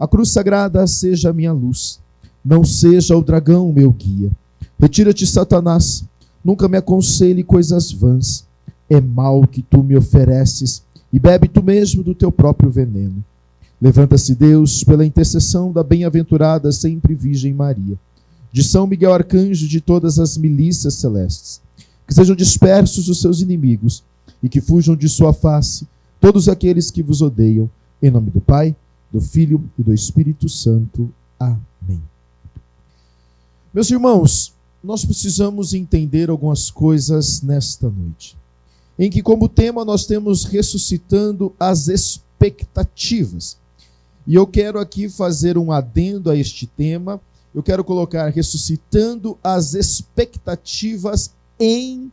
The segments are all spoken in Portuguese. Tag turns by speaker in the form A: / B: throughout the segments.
A: A cruz sagrada seja a minha luz, não seja o dragão meu guia. Retira-te, Satanás, nunca me aconselhe coisas vãs. É mal que tu me ofereces, e bebe tu mesmo do teu próprio veneno. Levanta-se, Deus, pela intercessão da bem-aventurada sempre Virgem Maria, de São Miguel Arcanjo, de todas as milícias celestes. Que sejam dispersos os seus inimigos, e que fujam de sua face todos aqueles que vos odeiam. Em nome do Pai, do Filho e do Espírito Santo. Amém. Meus irmãos, nós precisamos entender algumas coisas nesta noite, em que como tema nós temos ressuscitando as expectativas. E eu quero aqui fazer um adendo a este tema. Eu quero colocar ressuscitando as expectativas em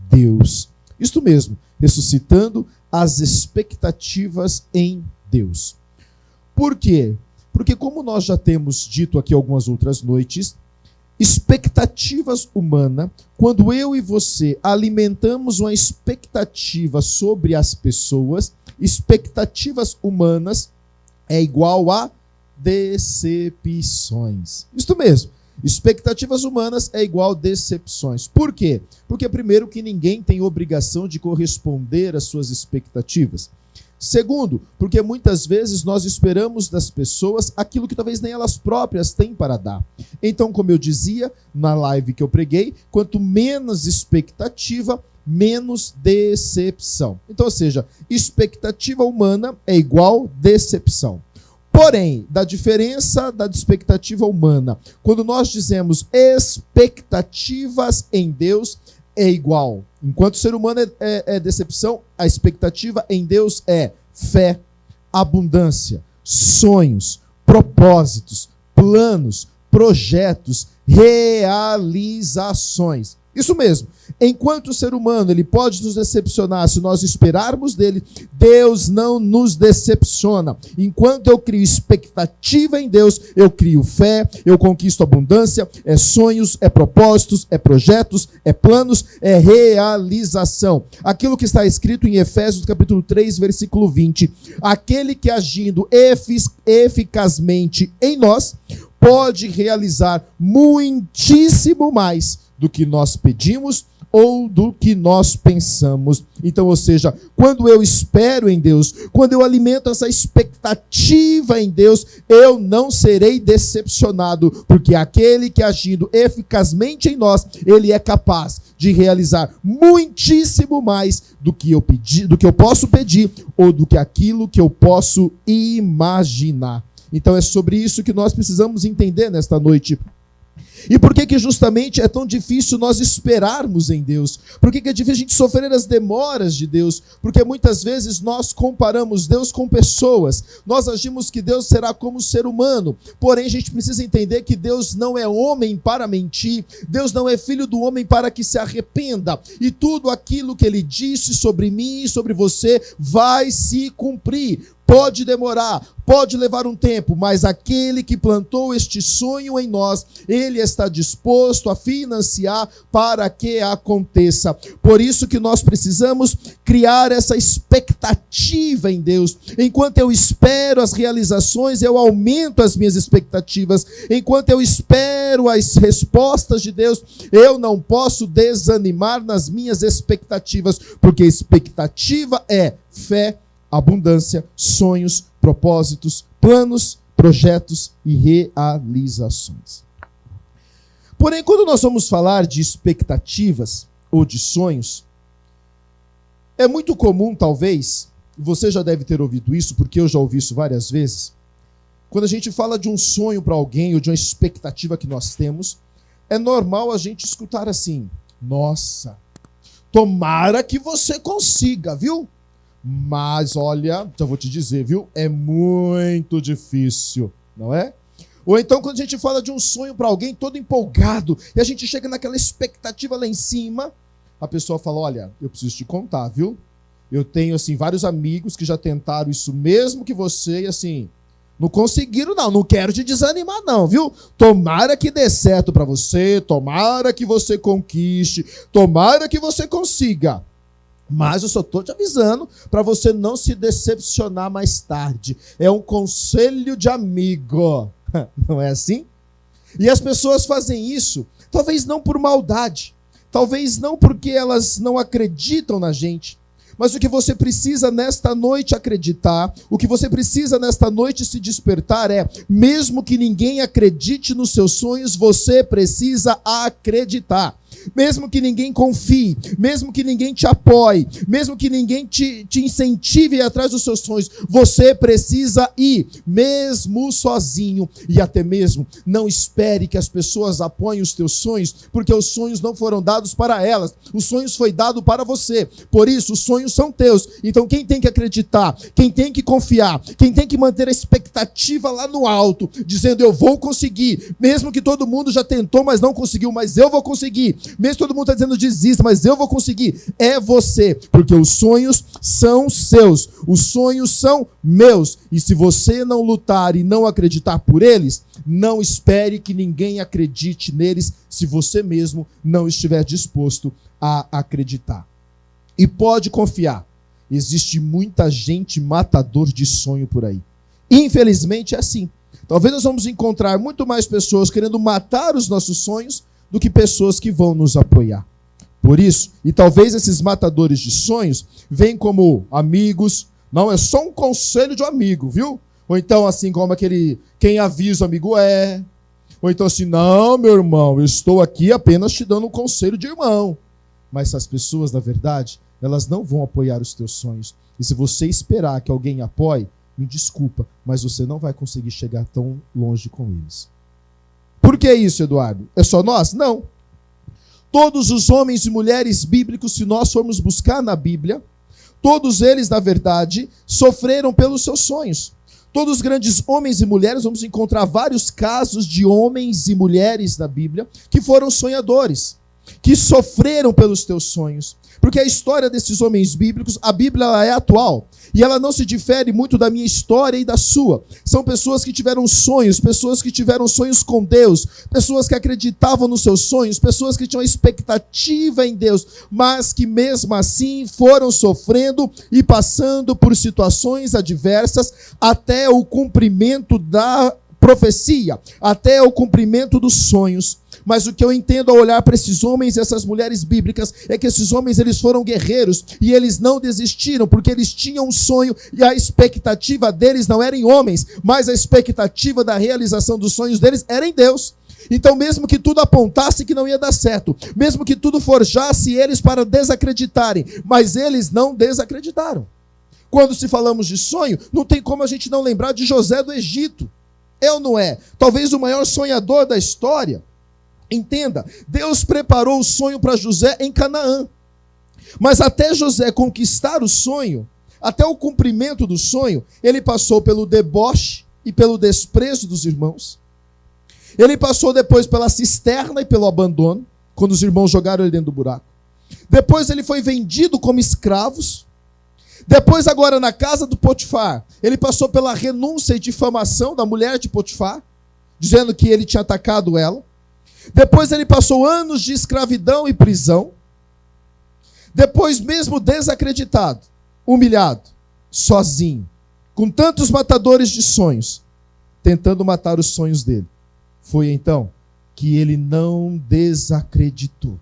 A: Deus. Isto mesmo, ressuscitando as expectativas em Deus. Por quê? Porque como nós já temos dito aqui algumas outras noites, expectativas humanas, quando eu e você alimentamos uma expectativa sobre as pessoas, expectativas humanas é igual a decepções. Isto mesmo. Expectativas humanas é igual a decepções. Por quê? Porque, primeiro, que ninguém tem obrigação de corresponder às suas expectativas. Segundo, porque muitas vezes nós esperamos das pessoas aquilo que talvez nem elas próprias têm para dar. Então, como eu dizia na live que eu preguei, quanto menos expectativa, menos decepção. Então, ou seja, expectativa humana é igual decepção. Porém, da diferença da expectativa humana, quando nós dizemos expectativas em Deus, é igual. Enquanto o ser humano é decepção, a expectativa em Deus é fé, abundância, sonhos, propósitos, planos, projetos, realizações. Isso mesmo. Enquanto o ser humano ele pode nos decepcionar se nós esperarmos dele, Deus não nos decepciona. Enquanto eu crio expectativa em Deus, eu crio fé, eu conquisto abundância, é sonhos, é propósitos, é projetos, é planos, é realização. Aquilo que está escrito em Efésios capítulo 3, versículo 20. Aquele que agindo eficazmente em nós, pode realizar muitíssimo mais do que nós pedimos ou do que nós pensamos. Então, ou seja, quando eu espero em Deus, quando eu alimento essa expectativa em Deus, eu não serei decepcionado, porque aquele que agindo eficazmente em nós, ele é capaz de realizar muitíssimo mais do que eu pedi, do que eu posso pedir ou do que aquilo que eu posso imaginar. Então é sobre isso que nós precisamos entender nesta noite. E por que justamente é tão difícil nós esperarmos em Deus? Por que é difícil a gente sofrer as demoras de Deus? Porque muitas vezes nós comparamos Deus com pessoas. Nós agimos que Deus será como ser humano. Porém, a gente precisa entender que Deus não é homem para mentir. Deus não é filho do homem para que se arrependa. E tudo aquilo que ele disse sobre mim e sobre você vai se cumprir. Pode demorar, pode levar um tempo, mas aquele que plantou este sonho em nós, ele está disposto a financiar para que aconteça. Por isso que nós precisamos criar essa expectativa em Deus. Enquanto eu espero as realizações, eu aumento as minhas expectativas. Enquanto eu espero as respostas de Deus, eu não posso desanimar nas minhas expectativas, porque expectativa é fé, abundância, sonhos, propósitos, planos, projetos e realizações. Porém, quando nós vamos falar de expectativas ou de sonhos, é muito comum, talvez, você já deve ter ouvido isso, porque eu já ouvi isso várias vezes, quando a gente fala de um sonho para alguém ou de uma expectativa que nós temos, é normal a gente escutar assim: nossa, tomara que você consiga, viu? Mas olha, já vou te dizer, viu? É muito difícil, não é? Ou então quando a gente fala de um sonho para alguém todo empolgado, e a gente chega naquela expectativa lá em cima, a pessoa fala: olha, eu preciso te contar, viu? Eu tenho, assim, vários amigos que já tentaram isso mesmo que você, e assim, não conseguiram não quero te desanimar não, viu? Tomara que dê certo para você, tomara que você conquiste, tomara que você consiga. Mas eu só estou te avisando para você não se decepcionar mais tarde. É um conselho de amigo. Não é assim? E as pessoas fazem isso, talvez não por maldade, talvez não porque elas não acreditam na gente, mas o que você precisa nesta noite acreditar, o que você precisa nesta noite se despertar é, mesmo que ninguém acredite nos seus sonhos, você precisa acreditar. Mesmo que ninguém confie, mesmo que ninguém te apoie, mesmo que ninguém te incentive a ir atrás dos seus sonhos, você precisa ir, mesmo sozinho, e até mesmo não espere que as pessoas apoiem os teus sonhos, porque os sonhos não foram dados para elas, os sonhos foi dado para você, por isso os sonhos são teus. Então quem tem que acreditar, quem tem que confiar, quem tem que manter a expectativa lá no alto, dizendo eu vou conseguir, mesmo que todo mundo já tentou, mas não conseguiu, mas eu vou conseguir. Mesmo todo mundo está dizendo desista, mas eu vou conseguir. É você, porque os sonhos são seus, os sonhos são meus. E se você não lutar e não acreditar por eles, não espere que ninguém acredite neles se você mesmo não estiver disposto a acreditar. E pode confiar, existe muita gente matador de sonho por aí. Infelizmente é assim. Talvez nós vamos encontrar muito mais pessoas querendo matar os nossos sonhos do que pessoas que vão nos apoiar. Por isso, e talvez esses matadores de sonhos venham como amigos, não, é só um conselho de um amigo, viu? Ou então assim como aquele, quem avisa o amigo é. Ou então assim, não, meu irmão, eu estou aqui apenas te dando um conselho de irmão. Mas essas pessoas, na verdade, elas não vão apoiar os teus sonhos. E se você esperar que alguém apoie, me desculpa, mas você não vai conseguir chegar tão longe com eles. Por que isso, Eduardo? É só nós? Não. Todos os homens e mulheres bíblicos, se nós formos buscar na Bíblia, todos eles, na verdade, sofreram pelos seus sonhos. Todos os grandes homens e mulheres, vamos encontrar vários casos de homens e mulheres na Bíblia que foram sonhadores, que sofreram pelos teus sonhos. Porque a história desses homens bíblicos, a Bíblia é atual, e ela não se difere muito da minha história e da sua. São pessoas que tiveram sonhos com Deus, pessoas que acreditavam nos seus sonhos, pessoas que tinham expectativa em Deus, mas que mesmo assim foram sofrendo e passando por situações adversas até o cumprimento da profecia, até o cumprimento dos sonhos. Mas o que eu entendo ao olhar para esses homens e essas mulheres bíblicas é que esses homens, eles foram guerreiros e eles não desistiram, porque eles tinham um sonho e a expectativa deles não era em homens, mas a expectativa da realização dos sonhos deles era em Deus. Então mesmo que tudo apontasse que não ia dar certo, mesmo que tudo forjasse eles para desacreditarem, mas eles não desacreditaram. Quando se falamos de sonho, não tem como a gente não lembrar de José do Egito. É ou não é? Talvez o maior sonhador da história. Entenda, Deus preparou o sonho para José em Canaã. Mas até José conquistar o sonho, até o cumprimento do sonho, ele passou pelo deboche e pelo desprezo dos irmãos. Ele passou depois pela cisterna e pelo abandono, quando os irmãos jogaram ele dentro do buraco. Depois ele foi vendido como escravos. Depois, agora na casa do Potifar, ele passou pela renúncia e difamação da mulher de Potifar, dizendo que ele tinha atacado ela. Depois ele passou anos de escravidão e prisão. Depois, mesmo desacreditado, humilhado, sozinho, com tantos matadores de sonhos, tentando matar os sonhos dele. Foi então que ele não desacreditou,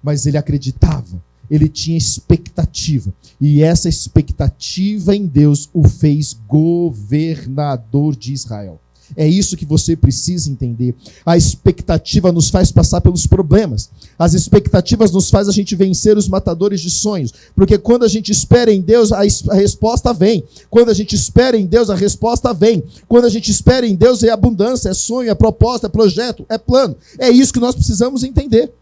A: mas ele acreditava, ele tinha expectativa, e essa expectativa em Deus o fez governador de Israel. É isso que você precisa entender. A expectativa nos faz passar pelos problemas. As expectativas nos faz a gente vencer os matadores de sonhos. Porque quando a gente espera em Deus, a resposta vem. Quando a gente espera em Deus, a resposta vem. Quando a gente espera em Deus, é abundância, é sonho, é proposta, é projeto, é plano. É isso que nós precisamos entender.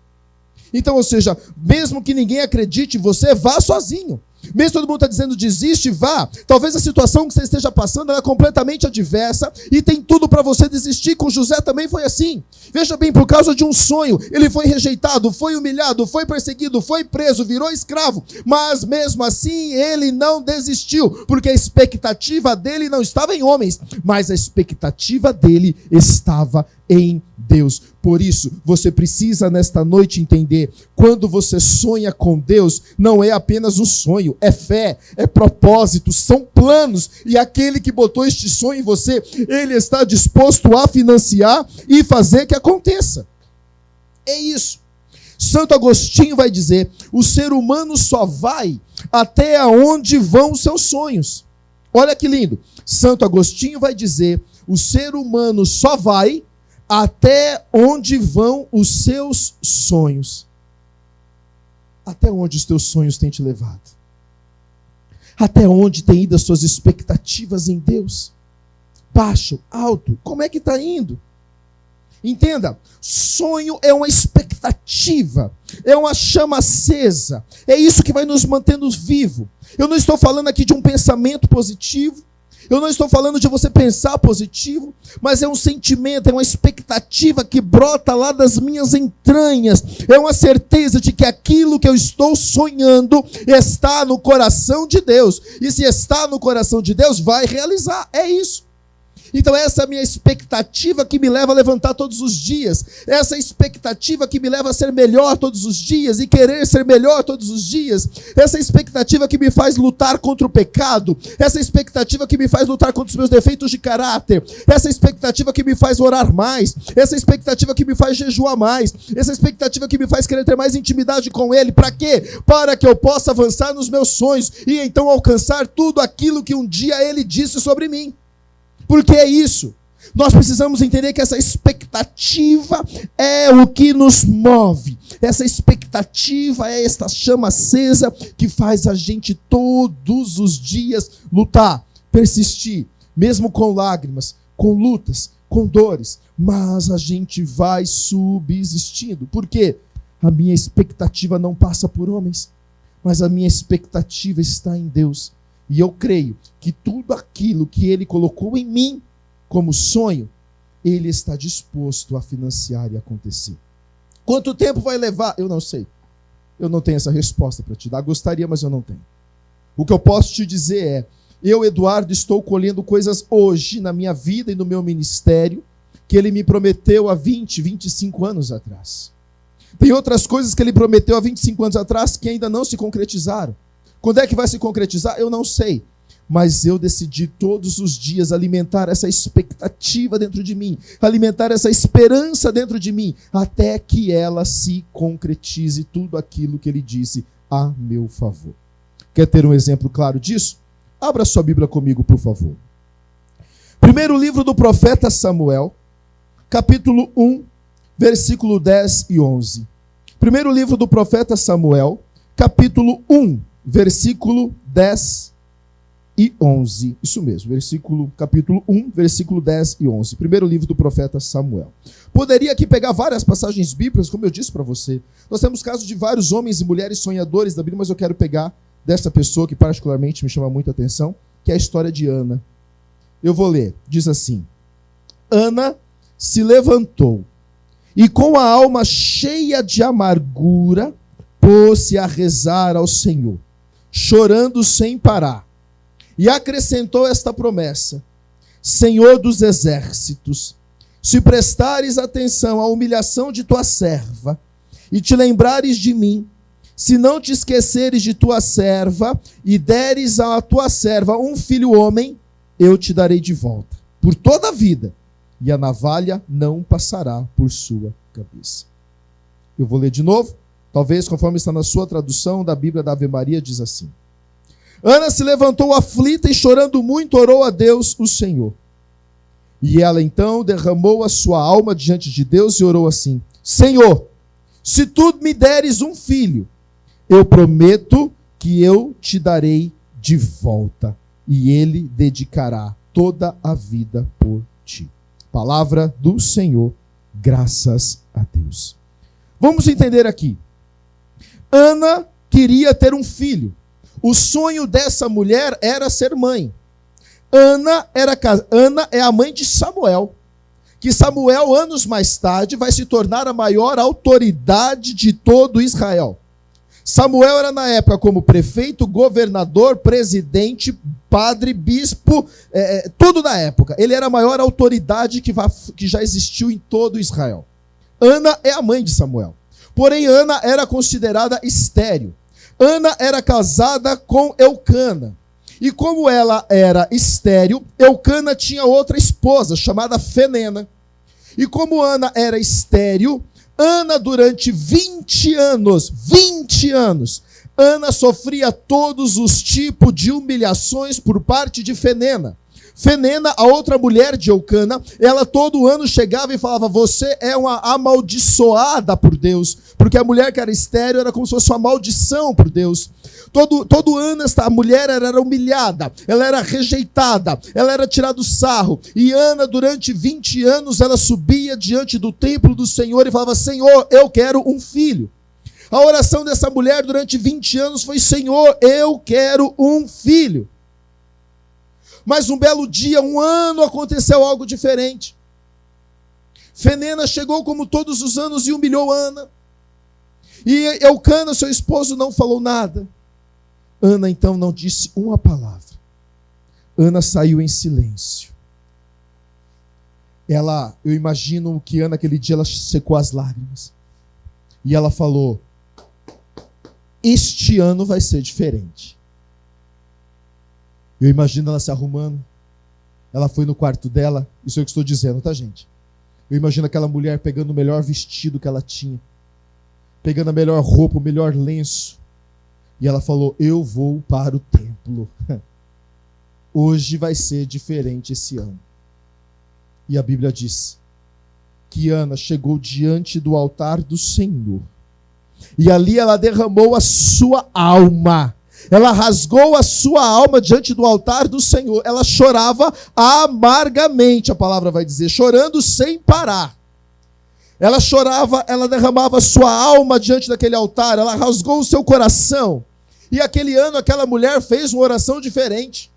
A: Então, ou seja, mesmo que ninguém acredite em você, vá sozinho. Mesmo todo mundo está dizendo desiste, vá. Talvez a situação que você esteja passando ela é completamente adversa e tem tudo para você desistir. Com José também foi assim. Veja bem, por causa de um sonho, ele foi rejeitado, foi humilhado, foi perseguido, foi preso, virou escravo. Mas mesmo assim ele não desistiu, porque a expectativa dele não estava em homens, mas a expectativa dele estava em Deus. Deus. Por isso, você precisa nesta noite entender, quando você sonha com Deus, não é apenas um sonho, é fé, é propósito, são planos, e aquele que botou este sonho em você, ele está disposto a financiar e fazer que aconteça. É isso. Santo Agostinho vai dizer, o ser humano só vai até onde vão os seus sonhos. Olha que lindo. Santo Agostinho vai dizer, o ser humano só vai até onde vão os seus sonhos. Até onde os teus sonhos têm te levado? Até onde têm ido as suas expectativas em Deus? Baixo, alto, como é que está indo? Entenda, sonho é uma expectativa, é uma chama acesa, é isso que vai nos mantendo vivos. Eu não estou falando aqui de um pensamento positivo, eu não estou falando de você pensar positivo, mas é um sentimento, é uma expectativa que brota lá das minhas entranhas, é uma certeza de que aquilo que eu estou sonhando está no coração de Deus, e se está no coração de Deus, vai realizar, é isso. Então essa é a minha expectativa que me leva a levantar todos os dias. Essa expectativa que me leva a ser melhor todos os dias e querer ser melhor todos os dias. Essa expectativa que me faz lutar contra o pecado. Essa expectativa que me faz lutar contra os meus defeitos de caráter. Essa expectativa que me faz orar mais. Essa expectativa que me faz jejuar mais. Essa expectativa que me faz querer ter mais intimidade com Ele. Para quê? Para que eu possa avançar nos meus sonhos e então alcançar tudo aquilo que um dia Ele disse sobre mim. Porque é isso. Nós precisamos entender que essa expectativa é o que nos move. Essa expectativa é esta chama acesa que faz a gente todos os dias lutar, persistir, mesmo com lágrimas, com lutas, com dores. Mas a gente vai subsistindo. Por quê? A minha expectativa não passa por homens, mas a minha expectativa está em Deus. E eu creio que tudo aquilo que Ele colocou em mim como sonho, Ele está disposto a financiar e acontecer. Quanto tempo vai levar? Eu não sei. Eu não tenho essa resposta para te dar. Gostaria, mas eu não tenho. O que eu posso te dizer é, eu, Eduardo, estou colhendo coisas hoje na minha vida e no meu ministério que Ele me prometeu há 20, 25 anos atrás. Tem outras coisas que Ele prometeu há 25 anos atrás que ainda não se concretizaram. Quando é que vai se concretizar? Eu não sei. Mas eu decidi todos os dias alimentar essa expectativa dentro de mim, alimentar essa esperança dentro de mim, até que ela se concretize tudo aquilo que Ele disse a meu favor. Quer ter um exemplo claro disso? Abra sua Bíblia comigo, por favor. Primeiro livro do profeta Samuel, capítulo 1, versículo 10 e 11. Primeiro livro do profeta Samuel, capítulo 1, versículo 10 e 11. Isso mesmo, capítulo 1, versículo 10 e 11. Primeiro livro do profeta Samuel. Poderia aqui pegar várias passagens bíblicas, como eu disse para você. Nós temos casos de vários homens e mulheres sonhadores da Bíblia, mas eu quero pegar dessa pessoa que particularmente me chama muita atenção, que é a história de Ana. Eu vou ler. Diz assim: Ana se levantou e com a alma cheia de amargura pôs-se a rezar ao Senhor, chorando sem parar. E acrescentou esta promessa: Senhor dos exércitos, se prestares atenção à humilhação de tua serva e te lembrares de mim, se não te esqueceres de tua serva e deres à tua serva um filho homem, eu te darei de volta por toda a vida, e a navalha não passará por sua cabeça. Eu vou ler de novo. Talvez, conforme está na sua tradução da Bíblia da Ave Maria, diz assim: Ana se levantou aflita e chorando muito orou a Deus, o Senhor. E ela então derramou a sua alma diante de Deus e orou assim: Senhor, se tu me deres um filho, eu prometo que eu te darei de volta, e ele dedicará toda a vida por ti. Palavra do Senhor, graças a Deus. Vamos entender aqui. Ana queria ter um filho. O sonho dessa mulher era ser mãe. Ana é a mãe de Samuel, que Samuel, anos mais tarde, vai se tornar a maior autoridade de todo Israel. Samuel era na época como prefeito, governador, presidente, padre, bispo, tudo da época. Ele era a maior autoridade que já existiu em todo Israel. Ana é a mãe de Samuel. Porém, Ana era considerada estéril. Ana era casada com Eucana. E como ela era estéril, Eucana tinha outra esposa, chamada Fenena. E como Ana era estéril, Ana durante 20 anos, Ana sofria todos os tipos de humilhações por parte de Fenena. Fenena, a outra mulher de Eucana, ela todo ano chegava e falava: você é uma amaldiçoada por Deus, porque a mulher que era estéril era como se fosse uma maldição por Deus. Todo ano a mulher era humilhada, ela era rejeitada, ela era tirada do sarro. E Ana, durante 20 anos, ela subia diante do templo do Senhor e falava: Senhor, eu quero um filho. A oração dessa mulher durante 20 anos foi: Senhor, eu quero um filho. Mas um belo dia, um ano, aconteceu algo diferente. Fenena chegou como todos os anos e humilhou Ana. E Eucana, seu esposo, não falou nada. Ana então não disse uma palavra. Ana saiu em silêncio. Eu imagino que Ana, aquele dia, ela secou as lágrimas. E ela falou: este ano vai ser diferente. Eu imagino ela se arrumando. Ela foi no quarto dela. Isso é o que estou dizendo, tá, gente? Eu imagino aquela mulher pegando o melhor vestido que ela tinha, pegando a melhor roupa, o melhor lenço. E ela falou: eu vou para o templo. Hoje vai ser diferente esse ano. E a Bíblia diz que Ana chegou diante do altar do Senhor. E ali ela derramou a sua alma. Ela rasgou a sua alma diante do altar do Senhor. Ela chorava amargamente, a palavra vai dizer, chorando sem parar. Ela chorava, ela derramava a sua alma diante daquele altar, ela rasgou o seu coração. E aquele ano, aquela mulher fez uma oração diferente.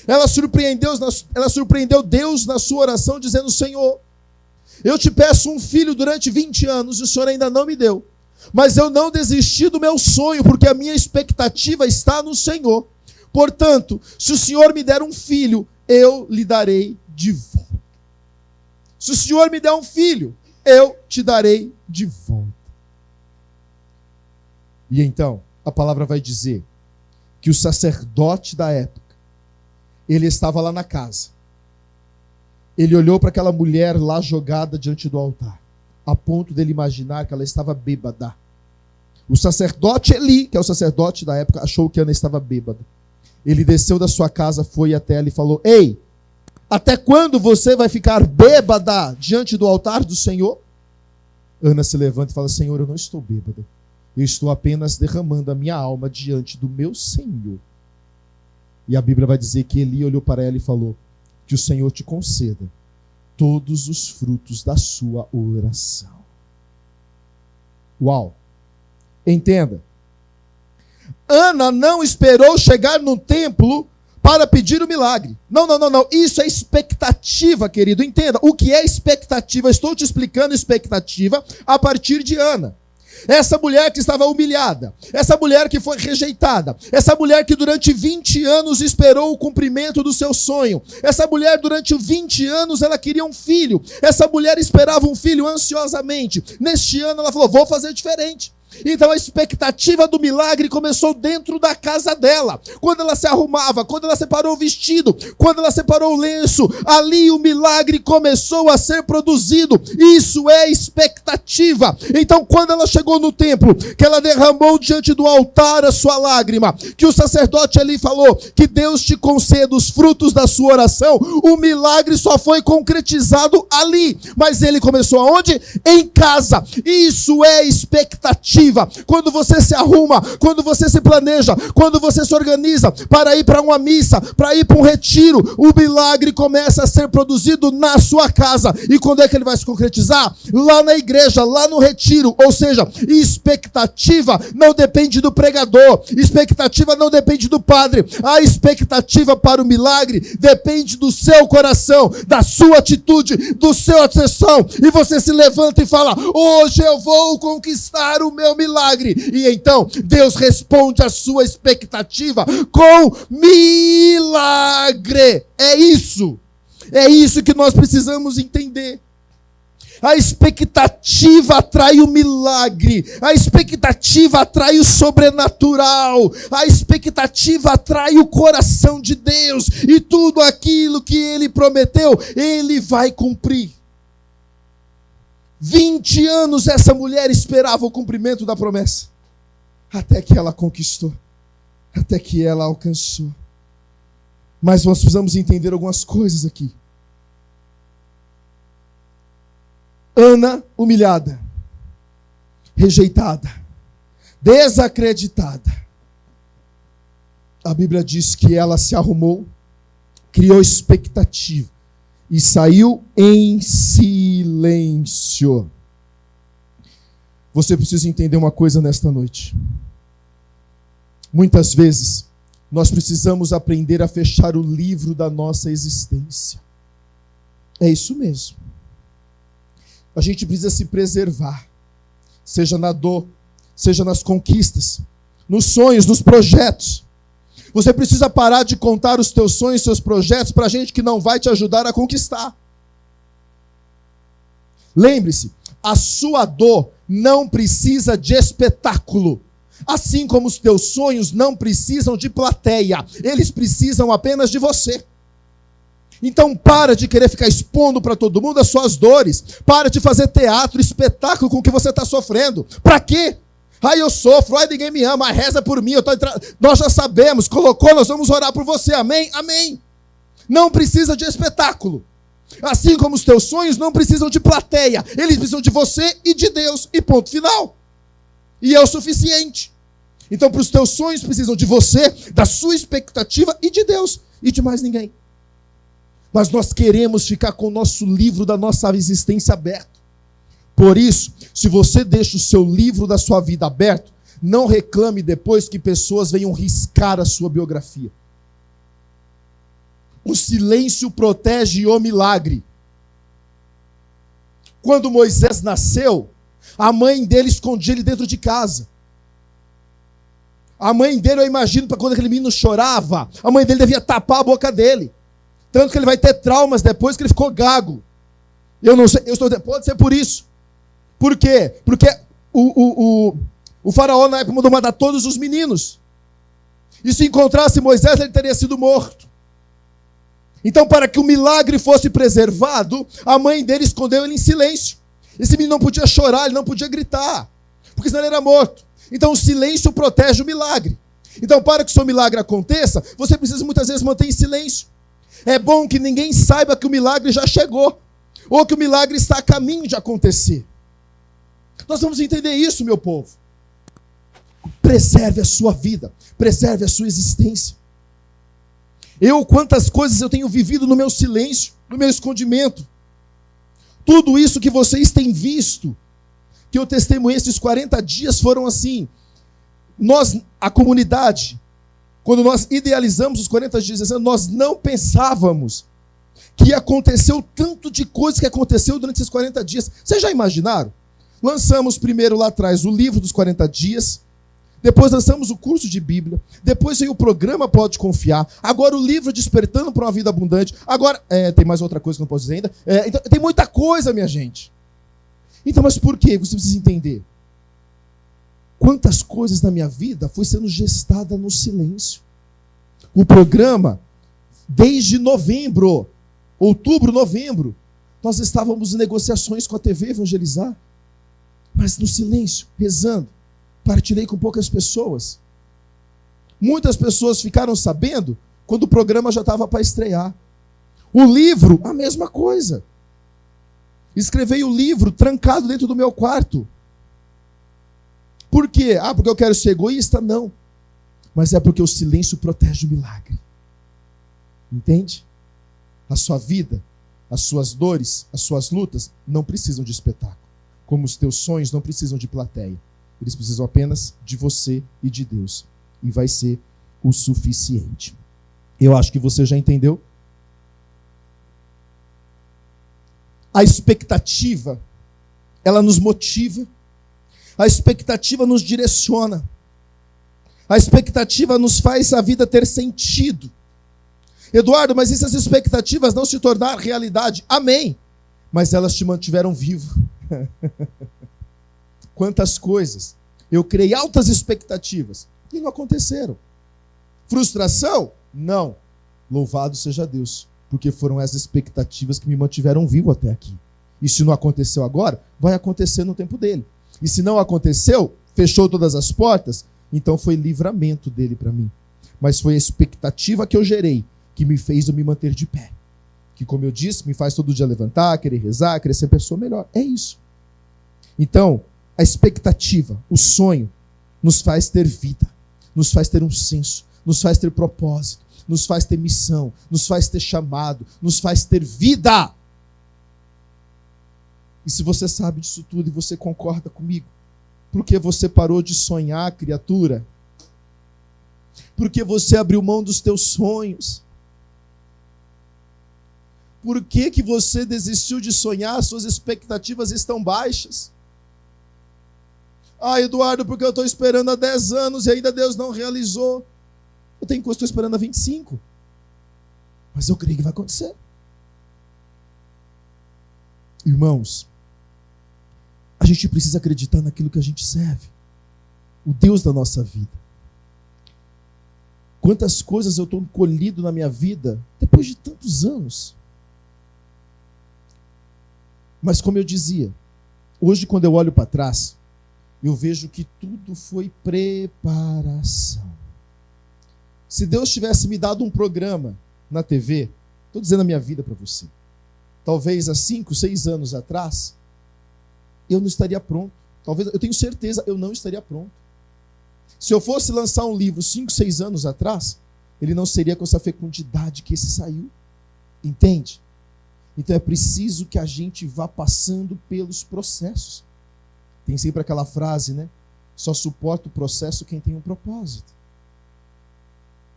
A: Ela surpreendeu Deus na sua oração, dizendo: Senhor, eu te peço um filho durante 20 anos e o Senhor ainda não me deu. Mas eu não desisti do meu sonho, porque a minha expectativa está no Senhor. Portanto, se o Senhor me der um filho, eu lhe darei de volta. Se o Senhor me der um filho, eu te darei de volta. E então, a palavra vai dizer que o sacerdote da época, ele estava lá na casa. Ele olhou para aquela mulher lá jogada diante do altar, a ponto dele imaginar que ela estava bêbada. O sacerdote Eli, que é o sacerdote da época, achou que Ana estava bêbada. Ele desceu da sua casa, foi até ela e falou: ei, até quando você vai ficar bêbada diante do altar do Senhor? Ana se levanta e fala: Senhor, eu não estou bêbada. Eu estou apenas derramando a minha alma diante do meu Senhor. E a Bíblia vai dizer que Eli olhou para ela e falou: que o Senhor te conceda todos os frutos da sua oração. Uau! Entenda. Ana não esperou chegar no templo para pedir o milagre. Não. Isso é expectativa, querido. Entenda. O que é expectativa? Estou te explicando expectativa a partir de Ana. Essa mulher que estava humilhada, essa mulher que foi rejeitada, essa mulher que durante 20 anos esperou o cumprimento do seu sonho, essa mulher durante 20 anos ela queria um filho, essa mulher esperava um filho ansiosamente. Neste ano ela falou: vou fazer diferente. Então a expectativa do milagre começou dentro da casa dela. Quando ela se arrumava, quando ela separou o vestido, quando ela separou o lenço, ali o milagre começou a ser produzido. Isso é expectativa. Então quando ela chegou no templo, que ela derramou diante do altar a sua lágrima, que o sacerdote ali falou: que Deus te conceda os frutos da sua oração, o milagre só foi concretizado ali. Mas ele começou aonde? Em casa. Isso é expectativa. Quando você se arruma, quando você se planeja, quando você se organiza para ir para uma missa, para ir para um retiro, o milagre começa a ser produzido na sua casa. E quando é que ele vai se concretizar? Lá na igreja, lá no retiro. Ou seja, expectativa não depende do pregador, expectativa não depende do padre. A expectativa para o milagre depende do seu coração, da sua atitude, do seu atenção. E você se levanta e fala: hoje eu vou conquistar o meu o milagre. E então Deus responde à sua expectativa com milagre. É isso que nós precisamos entender. A expectativa atrai o milagre, a expectativa atrai o sobrenatural, a expectativa atrai o coração de Deus, e tudo aquilo que Ele prometeu, Ele vai cumprir. 20 anos essa mulher esperava o cumprimento da promessa, até que ela conquistou, até que ela alcançou. Mas nós precisamos entender algumas coisas aqui. Ana, humilhada, rejeitada, desacreditada. A Bíblia diz que ela se arrumou, criou expectativa e saiu em silêncio. Você precisa entender uma coisa nesta noite. Muitas vezes, nós precisamos aprender a fechar o livro da nossa existência. É isso mesmo. A gente precisa se preservar, seja na dor, seja nas conquistas, nos sonhos, nos projetos. Você precisa parar de contar os teus sonhos, seus projetos para gente que não vai te ajudar a conquistar. Lembre-se, a sua dor não precisa de espetáculo. Assim como os teus sonhos não precisam de plateia, eles precisam apenas de você. Então para de querer ficar expondo para todo mundo as suas dores. Para de fazer teatro, espetáculo com o que você está sofrendo. Para quê? Eu sofro, ninguém me ama, reza por mim. Nós já sabemos, colocou, nós vamos orar por você, amém? Amém. Não precisa de espetáculo. Assim como os teus sonhos não precisam de plateia. Eles precisam de você e de Deus, e ponto final. E é o suficiente. Então para os teus sonhos precisam de você, da sua expectativa e de Deus, e de mais ninguém. Mas nós queremos ficar com o nosso livro da nossa existência aberto. Por isso, se você deixa o seu livro da sua vida aberto, não reclame depois que pessoas venham riscar a sua biografia. O silêncio protege o milagre. Quando Moisés nasceu, a mãe dele escondia ele dentro de casa. A mãe dele, eu imagino, para quando aquele menino chorava, a mãe dele devia tapar a boca dele. Tanto que ele vai ter traumas depois que ele ficou gago. Eu não sei, pode ser por isso. Por quê? Porque o faraó na época mandou matar todos os meninos. E se encontrasse Moisés, ele teria sido morto. Então, para que o milagre fosse preservado, a mãe dele escondeu ele em silêncio. Esse menino não podia chorar, ele não podia gritar, porque senão ele era morto. Então, o silêncio protege o milagre. Então, para que o seu milagre aconteça, você precisa muitas vezes manter em silêncio. É bom que ninguém saiba que o milagre já chegou, ou que o milagre está a caminho de acontecer. Nós vamos entender isso, meu povo. Preserve a sua vida, preserve a sua existência. Quantas coisas eu tenho vivido no meu silêncio, no meu escondimento. Tudo isso que vocês têm visto, que eu testemunhei esses 40 dias, foram assim. Nós, a comunidade, quando nós idealizamos os 40 dias, nós não pensávamos que aconteceu o tanto de coisas que aconteceu durante esses 40 dias. Vocês já imaginaram? Lançamos primeiro lá atrás o livro dos 40 dias, depois lançamos o curso de Bíblia, depois veio o programa Pode Confiar, agora o livro Despertando para uma Vida Abundante, agora, tem mais outra coisa que eu não posso dizer ainda, então, tem muita coisa, minha gente. Então, mas por quê? Você precisa entender. Quantas coisas na minha vida foi sendo gestada no silêncio. O programa, desde outubro, novembro, nós estávamos em negociações com a TV Evangelizar, mas no silêncio, rezando, partilhei com poucas pessoas. Muitas pessoas ficaram sabendo quando o programa já estava para estrear. O livro, a mesma coisa. Escrevi o livro trancado dentro do meu quarto. Por quê? Porque eu quero ser egoísta? Não. Mas é porque o silêncio protege o milagre. Entende? A sua vida, as suas dores, as suas lutas não precisam de espetáculo. Como os teus sonhos não precisam de plateia. Eles precisam apenas de você e de Deus. E vai ser o suficiente. Eu acho que você já entendeu. A expectativa, ela nos motiva. A expectativa nos direciona. A expectativa nos faz a vida ter sentido. Eduardo, mas e se as expectativas não se tornar realidade? Amém. Mas elas te mantiveram vivo. Quantas coisas. Eu criei altas expectativas e não aconteceram. Frustração? Não. Louvado seja Deus, porque foram as expectativas que me mantiveram vivo até aqui. E se não aconteceu agora, vai acontecer no tempo dele. E se não aconteceu, fechou todas as portas, então foi livramento dele para mim. Mas foi a expectativa que eu gerei que me fez eu me manter de pé. Que, como eu disse, me faz todo dia levantar, querer rezar, querer ser pessoa melhor. É isso. Então, a expectativa, o sonho, nos faz ter vida, nos faz ter um senso, nos faz ter propósito, nos faz ter missão, nos faz ter chamado, nos faz ter vida. E se você sabe disso tudo e você concorda comigo, por que você parou de sonhar, criatura? Por que você abriu mão dos teus sonhos? Por que você desistiu de sonhar? Suas expectativas estão baixas. Ah, Eduardo, porque eu estou esperando há 10 anos e ainda Deus não realizou. Eu tenho coisa que estou esperando há 25. Mas eu creio que vai acontecer. Irmãos, a gente precisa acreditar naquilo que a gente serve. O Deus da nossa vida. Quantas coisas eu estou colhido na minha vida depois de tantos anos. Mas como eu dizia, hoje quando eu olho para trás, eu vejo que tudo foi preparação. Se Deus tivesse me dado um programa na TV, estou dizendo a minha vida para você, talvez há 5, 6 anos atrás, eu não estaria pronto. Talvez, eu tenho certeza, eu não estaria pronto. Se eu fosse lançar um livro 5, 6 anos atrás, ele não seria com essa fecundidade que esse saiu. Entende? Então é preciso que a gente vá passando pelos processos. Tem sempre aquela frase, né? Só suporta o processo quem tem um propósito.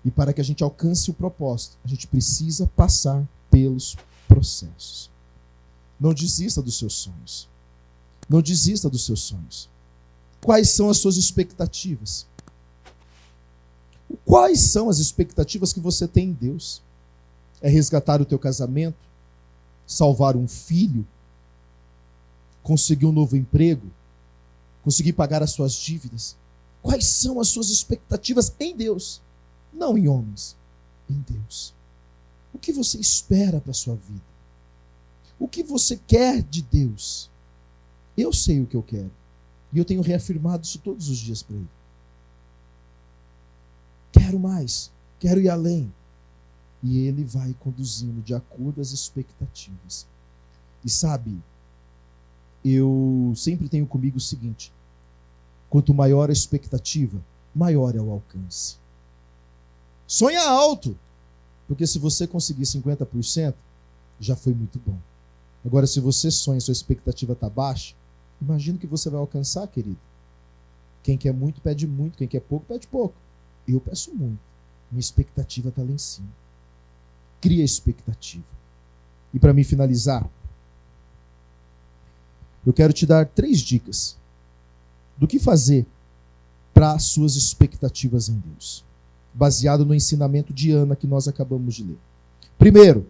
A: E para que a gente alcance o propósito, a gente precisa passar pelos processos. Não desista dos seus sonhos. Não desista dos seus sonhos. Quais são as suas expectativas? Quais são as expectativas que você tem em Deus? É resgatar o teu casamento? Salvar um filho? Conseguir um novo emprego? Conseguir pagar as suas dívidas? Quais são as suas expectativas em Deus? Não em homens, em Deus. O que você espera para a sua vida? O que você quer de Deus? Eu sei o que eu quero. E eu tenho reafirmado isso todos os dias para Ele. Quero mais, quero ir além. E Ele vai conduzindo de acordo às expectativas. E sabe, eu sempre tenho comigo o seguinte: quanto maior a expectativa, maior é o alcance. Sonha alto, porque se você conseguir 50%, já foi muito bom. Agora, se você sonha e sua expectativa está baixa, imagina o que você vai alcançar, querido. Quem quer muito, pede muito. Quem quer pouco, pede pouco. Eu peço muito. Minha expectativa está lá em cima. Cria expectativa. E para me finalizar, eu quero te dar 3 dicas do que fazer para as suas expectativas em Deus, baseado no ensinamento de Ana que nós acabamos de ler. Primeiro,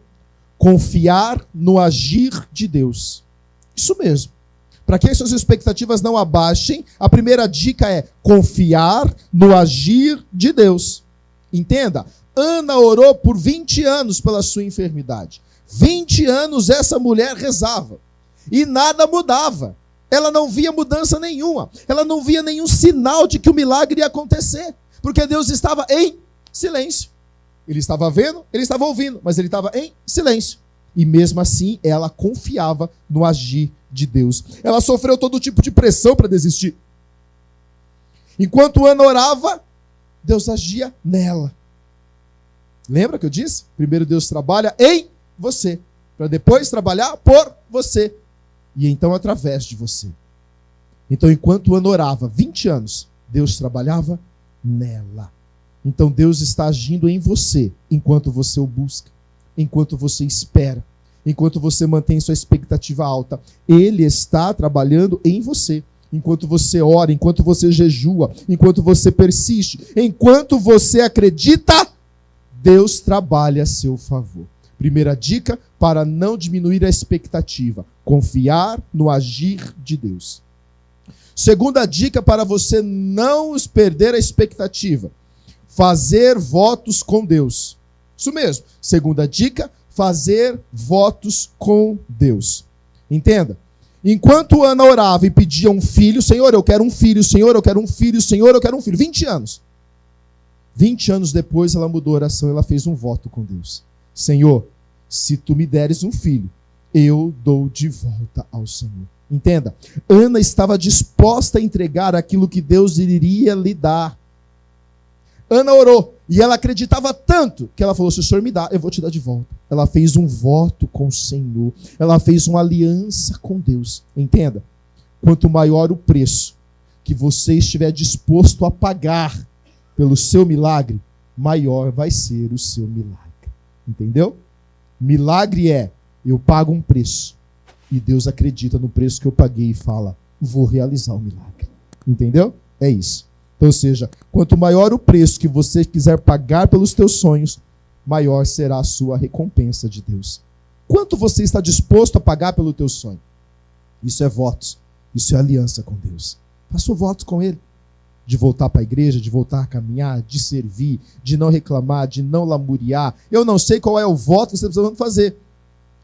A: confiar no agir de Deus. Isso mesmo. Para que as suas expectativas não abaixem, a primeira dica é confiar no agir de Deus. Entenda, Ana orou por 20 anos pela sua enfermidade. 20 anos essa mulher rezava e nada mudava. Ela não via mudança nenhuma. Ela não via nenhum sinal de que o milagre ia acontecer, porque Deus estava em silêncio. Ele estava vendo, ele estava ouvindo, mas ele estava em silêncio. E mesmo assim, ela confiava no agir de Deus. Ela sofreu todo tipo de pressão para desistir. Enquanto Ana orava, Deus agia nela. Lembra que eu disse? Primeiro Deus trabalha em você, para depois trabalhar por você. E então através de você. Então, enquanto Ana orava 20 anos, Deus trabalhava nela. Então Deus está agindo em você, enquanto você o busca, enquanto você espera, enquanto você mantém sua expectativa alta. Ele está trabalhando em você, enquanto você ora, enquanto você jejua, enquanto você persiste, enquanto você acredita, Deus trabalha a seu favor. Primeira dica para não diminuir a expectativa: confiar no agir de Deus. Segunda dica para você não perder a expectativa: fazer votos com Deus. Isso mesmo. Segunda dica: fazer votos com Deus. Entenda. Enquanto Ana orava e pedia um filho: Senhor, eu quero um filho, Senhor, eu quero um filho, Senhor, eu quero um filho. 20 anos. 20 anos depois ela mudou a oração e ela fez um voto com Deus. Senhor, se tu me deres um filho, eu dou de volta ao Senhor. Entenda, Ana estava disposta a entregar aquilo que Deus iria lhe dar. Ana orou e ela acreditava tanto que ela falou: se o Senhor me dá, eu vou te dar de volta. Ela fez um voto com o Senhor. Ela fez uma aliança com Deus. Entenda, quanto maior o preço que você estiver disposto a pagar pelo seu milagre, maior vai ser o seu milagre. Entendeu? Milagre é: eu pago um preço e Deus acredita no preço que eu paguei e fala: vou realizar o milagre. Entendeu? É isso. Então, ou seja, quanto maior o preço que você quiser pagar pelos teus sonhos, maior será a sua recompensa de Deus. Quanto você está disposto a pagar pelo teu sonho? Isso é votos. Isso é aliança com Deus. Faça votos com Ele. De voltar para a igreja, de voltar a caminhar, de servir, de não reclamar, de não lamuriar. Eu não sei qual é o voto que você está precisando fazer.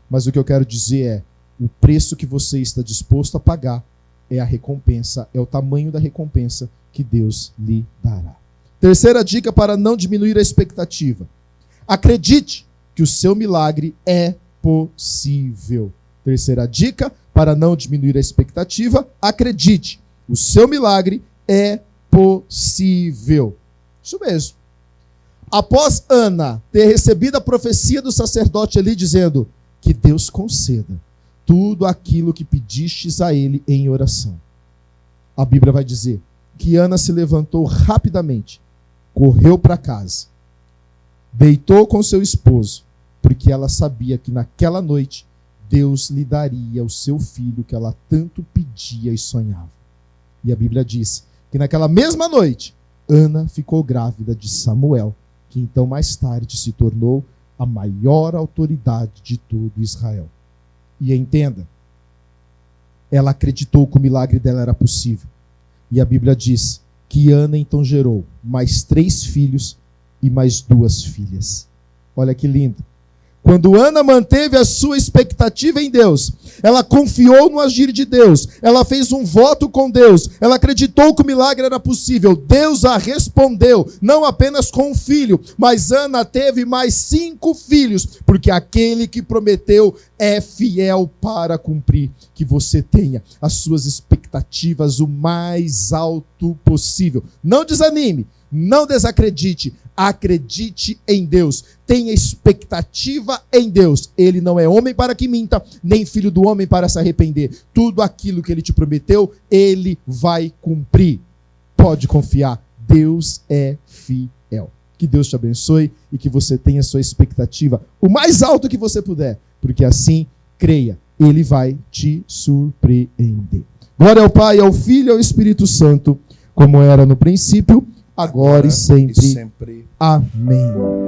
A: Mas o que eu quero dizer é: o preço que você está disposto a pagar é a recompensa, é o tamanho da recompensa que Deus lhe dará. Terceira dica para não diminuir a expectativa: acredite que o seu milagre é possível. Terceira dica para não diminuir a expectativa: acredite, o seu milagre é possível. Isso mesmo. Após Ana ter recebido a profecia do sacerdote Eli dizendo: que Deus conceda tudo aquilo que pedistes a ele em oração, a Bíblia vai dizer que Ana se levantou rapidamente, correu para casa, deitou com seu esposo, porque ela sabia que naquela noite Deus lhe daria o seu filho que ela tanto pedia e sonhava. E a Bíblia diz que naquela mesma noite, Ana ficou grávida de Samuel, que então mais tarde se tornou a maior autoridade de todo Israel. E entenda, ela acreditou que o milagre dela era possível. E a Bíblia diz que Ana então gerou mais 3 filhos e mais 2 filhas. Olha que lindo. Quando Ana manteve a sua expectativa em Deus, ela confiou no agir de Deus, ela fez um voto com Deus, ela acreditou que o milagre era possível, Deus a respondeu, não apenas com um filho, mas Ana teve mais 5 filhos, porque aquele que prometeu é fiel para cumprir. Que você tenha as suas expectativas o mais alto possível. Não desanime, não desacredite, acredite em Deus, tenha expectativa em Deus. Ele não é homem para que minta, nem filho do homem para se arrepender. Tudo aquilo que ele te prometeu, ele vai cumprir. Pode confiar, Deus é fiel. Que Deus te abençoe e que você tenha sua expectativa o mais alto que você puder, porque assim, creia, ele vai te surpreender. Glória ao Pai, ao Filho e ao Espírito Santo, como era no princípio, agora e sempre. Amém.